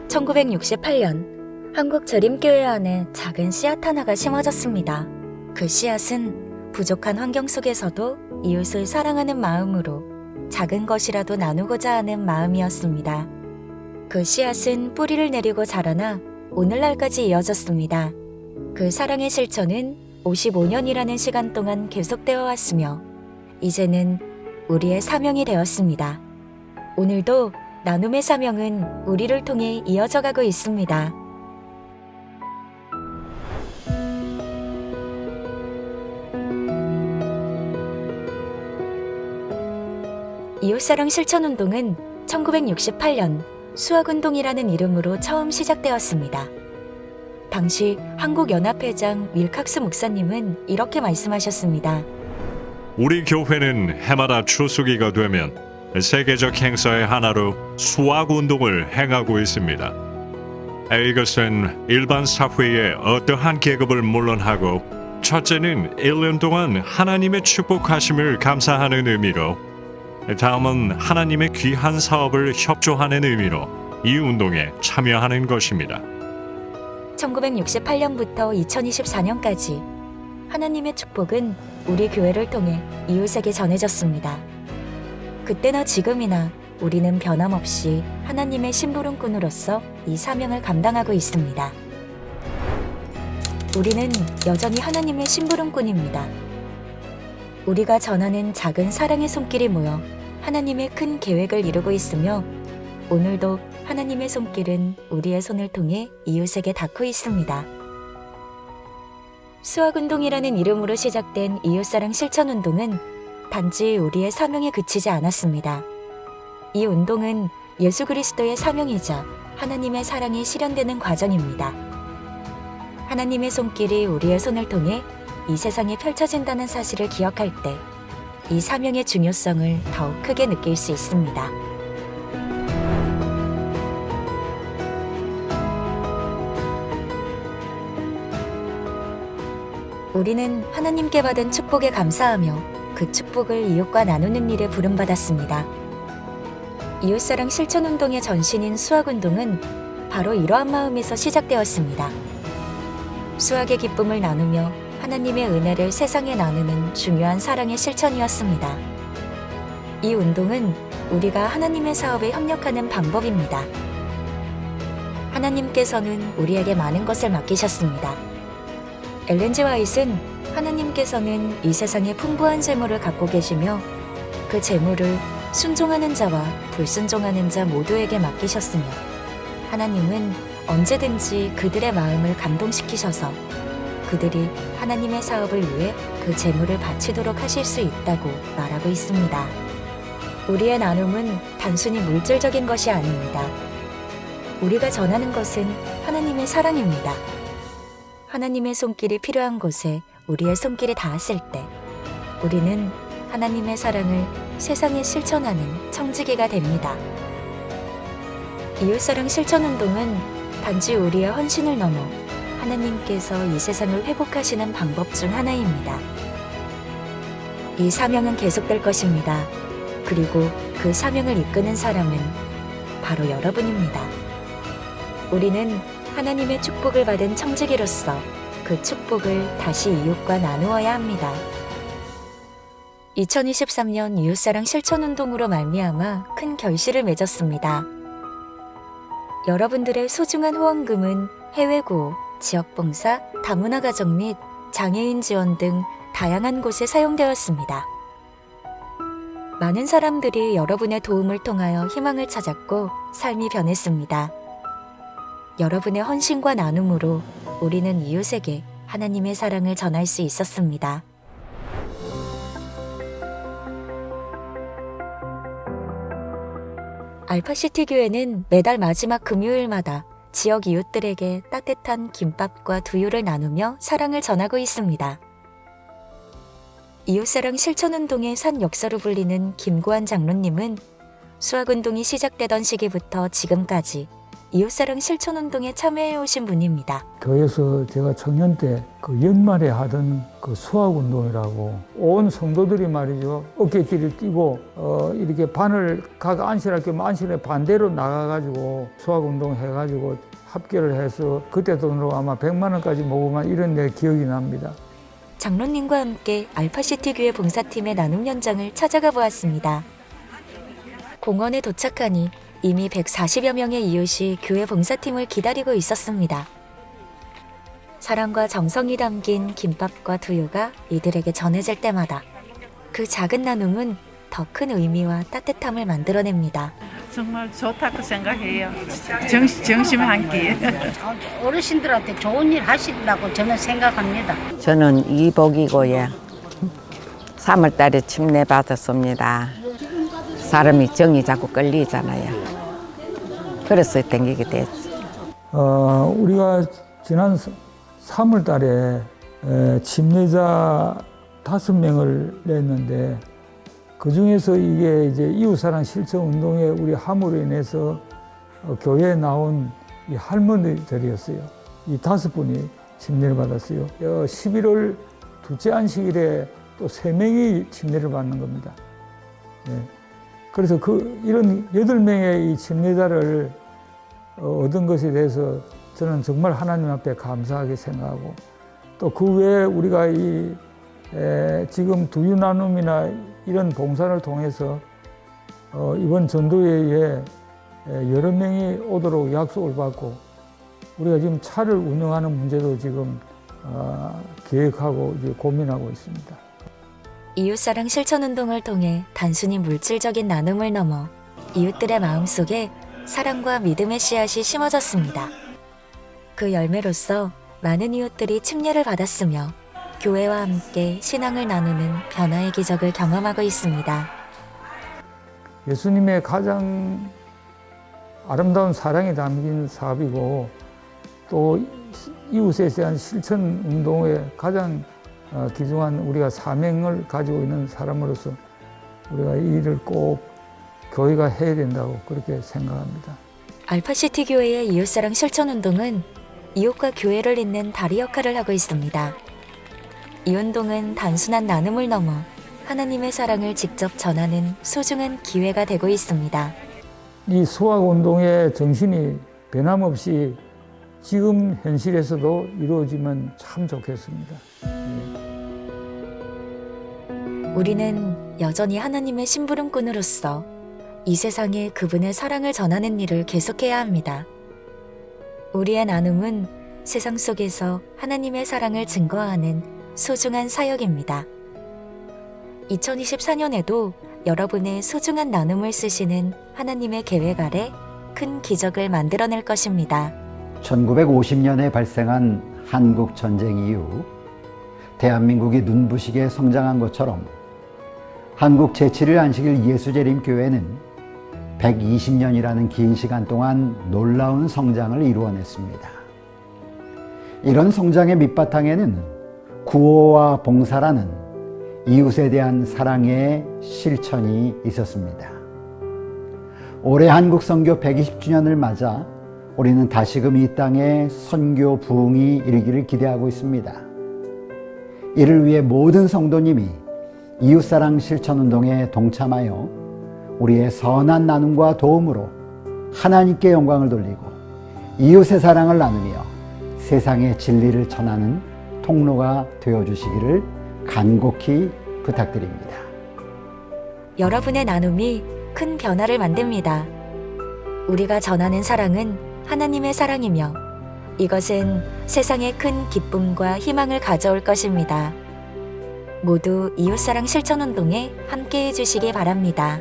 (1968년) 한국 재림교회 안에 작은 씨앗 하나가 심어졌습니다. 그 씨앗은 부족한 환경 속에서도 이웃을 사랑하는 마음으로 작은 것이라도 나누고자 하는 마음이었습니다. 그 씨앗은 뿌리를 내리고 자라나 오늘날까지 이어졌습니다. 그 사랑의 실천은 55년이라는 시간 동안 계속되어 왔으며 이제는 우리의 사명이 되었습니다. 오늘도 나눔의 사명은 우리를 통해 이어져 가고 있습니다. 이웃사랑 실천운동은 1968년 수학운동이라는 이름으로 처음 시작되었습니다. 당시 한국연합회장 윌칵스 목사님은 이렇게 말씀하셨습니다. 우리 교회는 해마다 추수기가 되면 세계적 행사의 하나로 수학운동을 행하고 있습니다. 이것은 일반 사회의 어떠한 계급을 물론하고 첫째는 1년 동안 하나님의 축복하심을 감사하는 의미로 다음은 하나님의 귀한 사업을 협조하는 의미로 이 운동에 참여하는 것입니다. 1968년부터 2024년까지 하나님의 축복은 우리 교회를 통해 이웃에게 전해졌습니다. 그때나 지금이나 우리는 변함없이 하나님의 심부름꾼으로서 이 사명을 감당하고 있습니다. 우리는 여전히 하나님의 심부름꾼입니다. 우리가 전하는 작은 사랑의 손길이 모여 하나님의 큰 계획을 이루고 있으며 오늘도 하나님의 손길은 우리의 손을 통해 이웃에게 닿고 있습니다. 수학운동이라는 이름으로 시작된 이웃사랑 실천운동은 단지 우리의 사명에 그치지 않았습니다. 이 운동은 예수 그리스도의 사명이자 하나님의 사랑이 실현되는 과정입니다. 하나님의 손길이 우리의 손을 통해 이 세상에 펼쳐진다는 사실을 기억할 때 이 사명의 중요성을 더욱 크게 느낄 수 있습니다. 우리는 하나님께 받은 축복에 감사하며 그 축복을 이웃과 나누는 일에 부름받았습니다. 이웃사랑 실천운동의 전신인 수학운동은 바로 이러한 마음에서 시작되었습니다. 수학의 기쁨을 나누며 하나님의 은혜를 세상에 나누는 중요한 사랑의 실천이었습니다. 이 운동은 우리가 하나님의 사업에 협력하는 방법입니다. 하나님께서는 우리에게 많은 것을 맡기셨습니다. 엘렌 G. 화이트는 하나님께서는 이 세상에 풍부한 재물을 갖고 계시며 그 재물을 순종하는 자와 불순종하는 자 모두에게 맡기셨으며 하나님은 언제든지 그들의 마음을 감동시키셔서 그들이 하나님의 사업을 위해 그 재물을 바치도록 하실 수 있다고 말하고 있습니다. 우리의 나눔은 단순히 물질적인 것이 아닙니다. 우리가 전하는 것은 하나님의 사랑입니다. 하나님의 손길이 필요한 곳에 우리의 손길이 닿았을 때 우리는 하나님의 사랑을 세상에 실천하는 청지기가 됩니다. 이웃사랑 실천운동은 단지 우리의 헌신을 넘어 하나님께서 이 세상을 회복하시는 방법 중 하나입니다. 이 사명은 계속될 것입니다. 그리고 그 사명을 이끄는 사람은 바로 여러분입니다. 우리는 하나님의 축복을 받은 청지기로서 그 축복을 다시 이웃과 나누어야 합니다. 2023년 이웃사랑 실천운동으로 말미암아 큰 결실을 맺었습니다. 여러분들의 소중한 후원금은 해외구호, 지역봉사, 다문화 가정 및 장애인 지원 등 다양한 곳에 사용되었습니다. 많은 사람들이 여러분의 도움을 통하여 희망을 찾았고 삶이 변했습니다. 여러분의 헌신과 나눔으로 우리는 이웃에게 하나님의 사랑을 전할 수 있었습니다. 알파시티 교회는 매달 마지막 금요일마다 지역 이웃들에게 따뜻한 김밥과 두유를 나누며 사랑을 전하고 있습니다. 이웃사랑 실천운동의 산 역사로 불리는 김고한 장로님은 수학운동이 시작되던 시기부터 지금까지 이웃사랑 실천운동에 참여해 오신 분입니다. 교회에서 제가 청년 때 그 연말에 하던 그 수학운동이라고 온 성도들이 말이죠. 어깨띠를 띠고 이렇게 반을 각 안실할 겸 안실에 반대로 나가가지고 수학운동 해가지고 합계를 해서 그때 돈으로 아마 100만 원까지 모으면 이런 내 기억이 납니다. 장로님과 함께 알파시티 교회 봉사팀의 나눔 현장을 찾아가 보았습니다. 공원에 도착하니 이미 140여 명의 이웃이 교회 봉사팀을 기다리고 있었습니다. 사랑과 정성이 담긴 김밥과 두유가 이들에게 전해질 때마다 그 작은 나눔은 더 큰 의미와 따뜻함을 만들어냅니다. 정말 좋다고 생각해요. 정심 한 끼. 어르신들한테 좋은 일 하시려고 저는 생각합니다. 저는 이복이고요. 3월 달에 침례 받았습니다. 사람이 정이 자꾸 끌리잖아요. 그래서 땡기게 됐지. 우리가 지난 3월 달에 침례자 5명을 냈는데 그 중에서 이게 이제 이웃사랑 실천운동에 우리 함으로 인해서 교회에 나온 이 할머니들이었어요. 이 5분이 침례를 받았어요. 11월 둘째 안식일에 또 3명이 침례를 받는 겁니다. 네. 그래서 이런 8명의 이 침례자를 얻은 것에 대해서 저는 정말 하나님 앞에 감사하게 생각하고 또 그 외에 우리가 지금 두유 나눔이나 이런 봉사를 통해서 이번 전도회에 여러 명이 오도록 약속을 받고 우리가 지금 차를 운영하는 문제도 지금 계획하고 이제 고민하고 있습니다. 이웃사랑 실천운동을 통해 단순히 물질적인 나눔을 넘어 이웃들의 마음속에 사랑과 믿음의 씨앗이 심어졌습니다. 그 열매로서 많은 이웃들이 침례를 받았으며 교회와 함께 신앙을 나누는 변화의 기적을 경험하고 있습니다. 예수님의 가장 아름다운 사랑이 담긴 사업이고 또 이웃에 대한 실천 운동의 가장 귀중한 우리가 사명을 가지고 있는 사람으로서 우리가 이 일을 꼭 교회가 해야 된다고 그렇게 생각합니다. 알파시티 교회의 이웃사랑 실천운동은 이웃과 교회를 잇는 다리 역할을 하고 있습니다. 이 운동은 단순한 나눔을 넘어 하나님의 사랑을 직접 전하는 소중한 기회가 되고 있습니다. 이 수학운동의 정신이 변함없이 지금 현실에서도 이루어지면 참 좋겠습니다. 우리는 여전히 하나님의 심부름꾼으로서 이 세상에 그분의 사랑을 전하는 일을 계속해야 합니다. 우리의 나눔은 세상 속에서 하나님의 사랑을 증거하는 소중한 사역입니다. 2024년에도 여러분의 소중한 나눔을 쓰시는 하나님의 계획 아래 큰 기적을 만들어낼 것입니다. 1950년에 발생한 한국 전쟁 이후 대한민국이 눈부시게 성장한 것처럼 한국 제7일 안식일 예수재림교회는 120년이라는 긴 시간 동안 놀라운 성장을 이루어냈습니다. 이런 성장의 밑바탕에는 구호와 봉사라는 이웃에 대한 사랑의 실천이 있었습니다. 올해 한국 선교 120주년을 맞아 우리는 다시금 이 땅에 선교 부흥이 일기를 기대하고 있습니다. 이를 위해 모든 성도님이 이웃사랑 실천운동에 동참하여 우리의 선한 나눔과 도움으로 하나님께 영광을 돌리고 이웃의 사랑을 나누며 세상의 진리를 전하는 통로가 되어주시기를 간곡히 부탁드립니다. 여러분의 나눔이 큰 변화를 만듭니다. 우리가 전하는 사랑은 하나님의 사랑이며 이것은 세상에 큰 기쁨과 희망을 가져올 것입니다. 모두 이웃사랑 실천운동에 함께해 주시기 바랍니다.